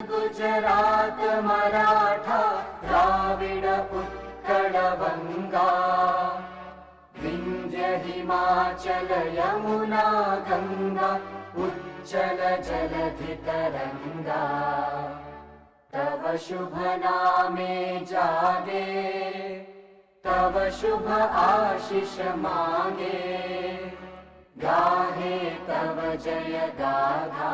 गुजरात मराठा द्राविड उत्कल बंगा विंध्य हिमाचल यमुना गंगा उच्चल जलधि तरंगा तव शुभ नामे जागे तव शुभ आशीष मांगे गाहे तव जय गाथा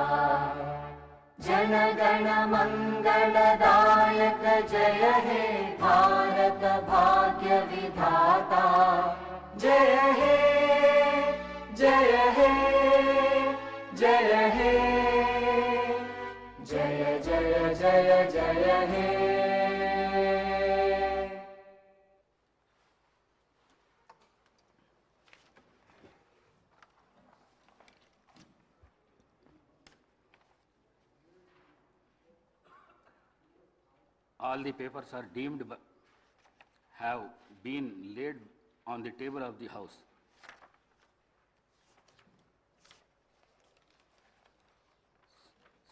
जनगण मंगलदायक जय हे भारत भाग्य विधाता जय हे जय हे जय हे जय जय जय जय हे। All the papers are deemed have been laid on the table of the House.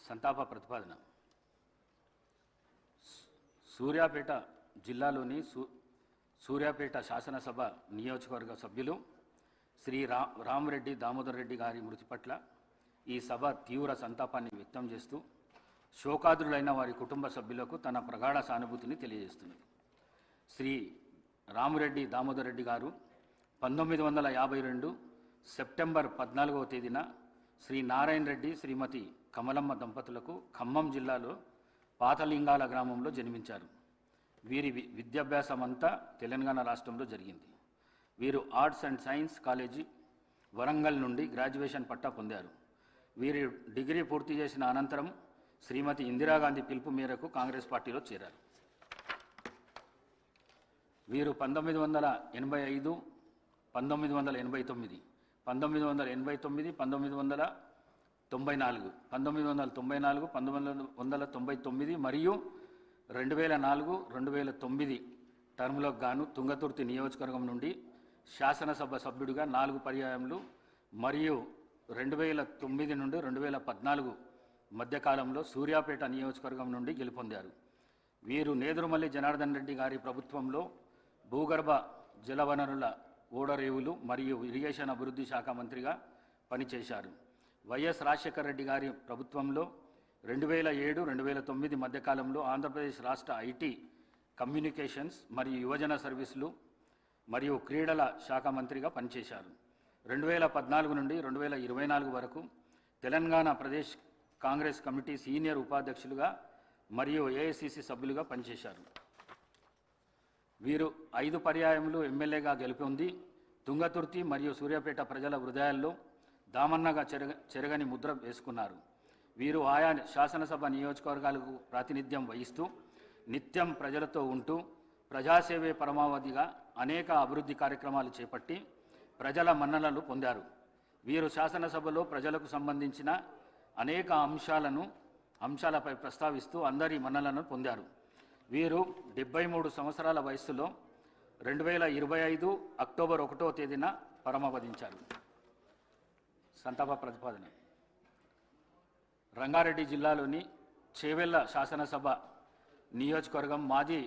సంతాప ప్రతిపాదన. సూర్యాపేట జిల్లాలోని సూర్యాపేట శాసనసభ నియోజకవర్గ సభ్యులు శ్రీ రామరెడ్డి దామోదర్ రెడ్డి గారి మృతి పట్ల ఈ సభ తీవ్ర సంతాపాన్ని వ్యక్తం చేస్తూ శోకాదులైన వారి కుటుంబ సభ్యులకు తన ప్రగాఢ సానుభూతిని తెలియజేస్తున్నది. శ్రీ రామరెడ్డి దామోదర్ రెడ్డి గారు 1952 సెప్టెంబర్ 14వ తేదీన శ్రీ నారాయణ రెడ్డి శ్రీమతి కమలమ్మ దంపతులకు ఖమ్మం జిల్లాలో పాతలింగాల గ్రామంలో జన్మించారు. వీరి విద్యాభ్యాసం అంతా తెలంగాణ రాష్ట్రంలో జరిగింది. వీరు arts and science college Warangal నుండి గ్రాడ్యుయేషన్ పట్టా పొందారు. వీరు డిగ్రీ పూర్తి చేసిన అనంతరం శ్రీమతి ఇందిరాగాంధీ పిలుపు మేరకు కాంగ్రెస్ పార్టీలో చేరారు. వీరు 1985, 1989, 1989, 1994, 1994, 1999 మరియు 2004, 2009 టర్ములకు గాను తుంగతుర్తి నియోజకవర్గం నుండి శాసనసభ సభ్యుడిగా 4 పర్యాయములు మరియు 2009 నుండి 2014 మధ్యకాలంలో సూర్యాపేట నియోజకవర్గం నుండి గెలుపొందారు. వీరు నేదురుమల్లి జనార్దన్ రెడ్డి గారి ప్రభుత్వంలో భూగర్భ జలవనరుల ఓడరేవులు మరియు ఇరిగేషన్ అభివృద్ధి శాఖ మంత్రిగా పనిచేశారు. వైఎస్ రాజశేఖర రెడ్డి గారి ప్రభుత్వంలో 2007, 2009 మధ్యకాలంలో ఆంధ్రప్రదేశ్ రాష్ట్ర ఐటీ, కమ్యూనికేషన్స్ మరియు యువజన సర్వీసులు మరియు క్రీడల శాఖ మంత్రిగా పనిచేశారు. 2014 నుండి 2024 వరకు తెలంగాణ ప్రదేశ్ కాంగ్రెస్ కమిటీ సీనియర్ ఉపాధ్యక్షులుగా మరియు ఏఐసిసి సభ్యులుగా పనిచేశారు. వీరు 5 పర్యాయములు ఎమ్మెల్యేగా గెలుపొంది తుంగతుర్తి మరియు సూర్యాపేట ప్రజల హృదయాల్లో దామన్నగా చెరగని ముద్ర వేసుకున్నారు. వీరు ఆయా శాసనసభ నియోజకవర్గాలకు ప్రాతినిధ్యం వహిస్తూ నిత్యం ప్రజలతో ఉంటూ ప్రజాసేవే పరమావధిగా అనేక అభివృద్ధి కార్యక్రమాలు చేపట్టి ప్రజల మన్ననలు పొందారు. వీరు శాసనసభలో ప్రజలకు సంబంధించిన అనేక అంశాలపై ప్రస్తావిస్తూ అందరి మన్ననలను పొందారు. వీరు 73 సంవత్సరాల వయస్సులో 2025 అక్టోబర్ 1వ తేదీన పరమపదించారు. సంతాప ప్రతిపాదన. రంగారెడ్డి జిల్లాలోని చేవెళ్ల శాసనసభ నియోజకవర్గం మాజీ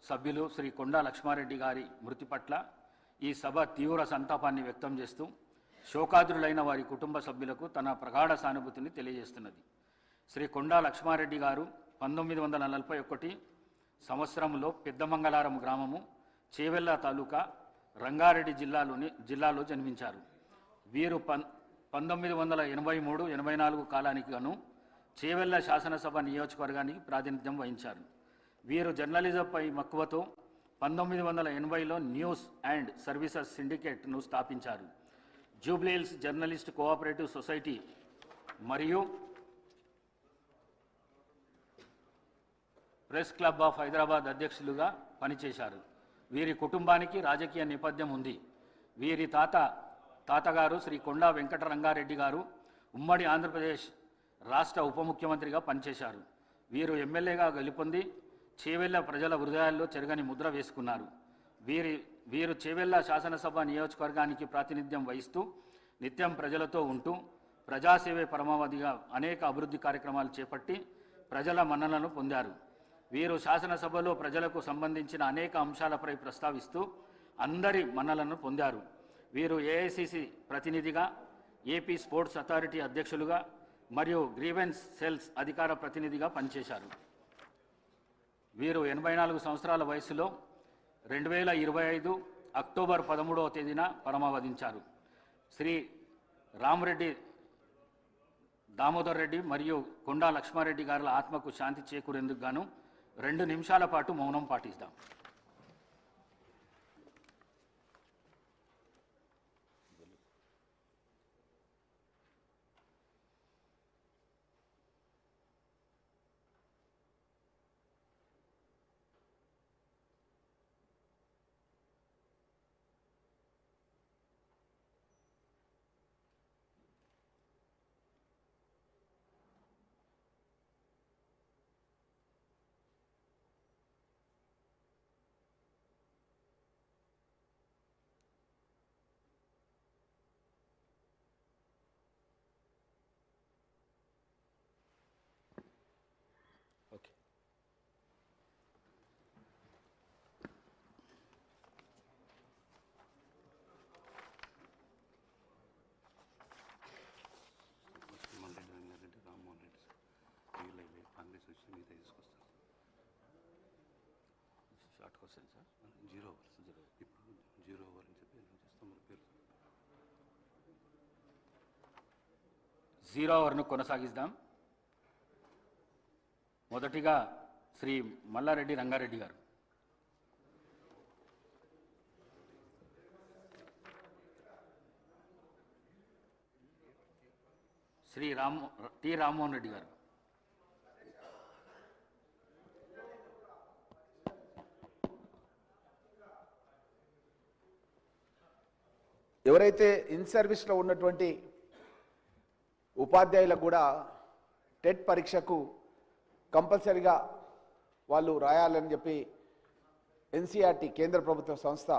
సభ్యులు శ్రీ కొండా లక్ష్మారెడ్డి గారి మృతి పట్ల ఈ సభ తీవ్ర సంతాపాన్ని వ్యక్తం చేస్తూ శోకాదులైన వారి కుటుంబ సభ్యులకు తన ప్రగాఢ సానుభూతిని తెలియజేస్తున్నది. శ్రీ కొండా లక్ష్మారెడ్డి గారు 1941 సంవత్సరంలో పెద్దమంగళారం గ్రామము, చేవెళ్ల తాలూకా, రంగారెడ్డి జిల్లాలో జన్మించారు. వీరు 1983-84 కాలానికి గాను చేవెళ్ల శాసనసభ నియోజకవర్గానికి ప్రాతినిధ్యం వహించారు. వీరు జర్నలిజంపై మక్కువతో 1980లో న్యూస్ అండ్ సర్వీసెస్ సిండికేట్ను స్థాపించారు. జూబ్లీహిల్స్ జర్నలిస్ట్ కోఆపరేటివ్ సొసైటీ మరియు ప్రెస్ క్లబ్ ఆఫ్ హైదరాబాద్ అధ్యక్షులుగా పనిచేశారు. వీరి కుటుంబానికి రాజకీయ నేపథ్యం ఉంది. వీరి తాతగారు శ్రీ కొండా వెంకటరంగారెడ్డి గారు ఉమ్మడి ఆంధ్రప్రదేశ్ రాష్ట్ర ఉప ముఖ్యమంత్రిగా పనిచేశారు. వీరు ఎమ్మెల్యేగా గెలుపొంది చేవెళ్ల ప్రజల హృదయాల్లో చెరగని ముద్ర వేసుకున్నారు. వీరు చేవెళ్ల శాసనసభ నియోజకవర్గానికి ప్రాతినిధ్యం వహిస్తూ నిత్యం ప్రజలతో ఉంటూ ప్రజాసేవే పరమావధిగా అనేక అభివృద్ధి కార్యక్రమాలు చేపట్టి ప్రజల మన్ననలను పొందారు. వీరు శాసనసభలో ప్రజలకు సంబంధించిన అనేక అంశాలపై ప్రస్తావిస్తూ అందరి మన్ననలను పొందారు. వీరు ఏఐసిసి ప్రతినిధిగా, ఏపీ స్పోర్ట్స్ అథారిటీ అధ్యక్షులుగా మరియు గ్రీవెన్స్ సెల్స్ అధికార ప్రతినిధిగా పనిచేశారు. వీరు 84 సంవత్సరాల వయసులో 2025 అక్టోబర్ 13వ తేదీన పరమవదించారు. శ్రీ రామరెడ్డి దామోదర్ రెడ్డి మరియు కొండా లక్ష్మారెడ్డి గారుల ఆత్మకు శాంతి చేకూరేందుకు గాను 2 నిమిషాల పాటు మౌనం పాటిస్తాం. Okay. Short question sir. 0 over అని చెప్పి చేస్తాం. 0 ఓవర్ను కొనసాగిద్దాం. మొదటిగా శ్రీ మల్లారెడ్డి రంగారెడ్డి గారు. శ్రీ టి రామ్మోహన్ రెడ్డి గారు. ఎవరైతే ఇన్ సర్వీస్లో ఉన్నటువంటి ఉపాధ్యాయులకు కూడా టెట్ పరీక్షకు కంపల్సరిగా వాళ్ళు రాయాలని చెప్పి ఎన్సీఆర్టీ కేంద్ర ప్రభుత్వ సంస్థ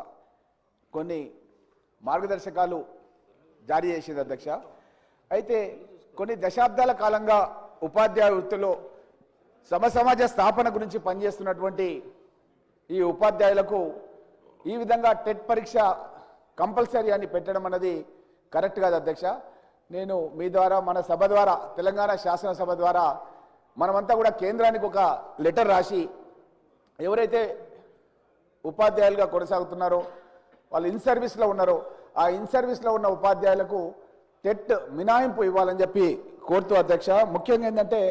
కొన్ని మార్గదర్శకాలు జారీ చేసింది అధ్యక్ష. అయితే కొన్ని దశాబ్దాల కాలంగా ఉపాధ్యాయ వృత్తిలో సమసమాజ స్థాపన గురించి పనిచేస్తున్నటువంటి ఈ ఉపాధ్యాయులకు ఈ విధంగా టెట్ పరీక్ష కంపల్సరీ అని పెట్టడం అన్నది కరెక్ట్ కాదు అధ్యక్ష. నేను మీ ద్వారా, మన సభ ద్వారా, తెలంగాణ శాసనసభ ద్వారా మనమంతా కూడా కేంద్రానికి ఒక లెటర్ రాసి ఎవరైతే ఉపాధ్యాయులుగా కొనసాగుతున్నారో, వాళ్ళు ఇన్ సర్వీస్లో ఉన్నారో, ఆ ఇన్ సర్వీస్లో ఉన్న ఉపాధ్యాయులకు టెట్ మినహాయింపు ఇవ్వాలని చెప్పి కోరుతూ అధ్యక్ష. ముఖ్యంగా ఏంటంటే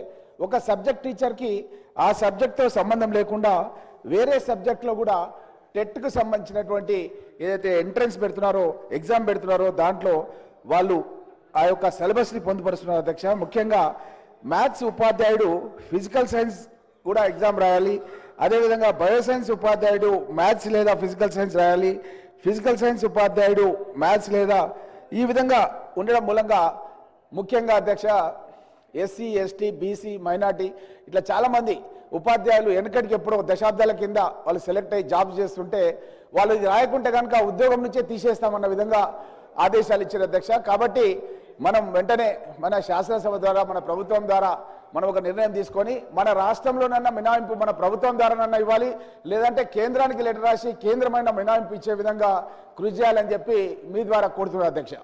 ఒక సబ్జెక్ట్ టీచర్కి ఆ సబ్జెక్ట్తో సంబంధం లేకుండా వేరే సబ్జెక్ట్లో కూడా టెట్కు సంబంధించినటువంటి ఏదైతే ఎంట్రన్స్ పెడుతున్నారో, ఎగ్జామ్ పెడుతున్నారో దాంట్లో వాళ్ళు ఆ యొక్క సిలబస్ని పొందుపరుస్తున్నారు అధ్యక్ష. ముఖ్యంగా మ్యాథ్స్ ఉపాధ్యాయుడు ఫిజికల్ సైన్స్ కూడా ఎగ్జామ్ రాయాలి. అదేవిధంగా బయోసైన్స్ ఉపాధ్యాయుడు మ్యాథ్స్ లేదా ఫిజికల్ సైన్స్ రాయాలి. ఫిజికల్ సైన్స్ ఉపాధ్యాయుడు మ్యాథ్స్ లేదా ఈ విధంగా ఉండడం మూలంగా ముఖ్యంగా అధ్యక్ష ఎస్సీ, ఎస్టీ, బీసీ, మైనార్టీ ఇట్లా చాలామంది ఉపాధ్యాయులు వెనకటికి ఎప్పుడో దశాబ్దాల కింద వాళ్ళు సెలెక్ట్ అయ్యి జాబ్స్ చేస్తుంటే వాళ్ళు ఇది రాయకుంటే కనుక ఉద్యోగం నుంచే తీసేస్తామన్న విధంగా ఆదేశాలు ఇచ్చారు అధ్యక్ష. కాబట్టి మనం వెంటనే మన శాసనసభ ద్వారా, మన ప్రభుత్వం ద్వారా మనం ఒక నిర్ణయం తీసుకొని మన రాష్ట్రంలోనన్నా మినహాయింపు మన ప్రభుత్వం ద్వారానన్నా ఇవ్వాలి, లేదంటే కేంద్రానికి లెటర్ రాసి కేంద్రమైన మినహాయింపు ఇచ్చే విధంగా కృషి చేయాలని చెప్పి మీ ద్వారా కోరుతున్నారు అధ్యక్ష.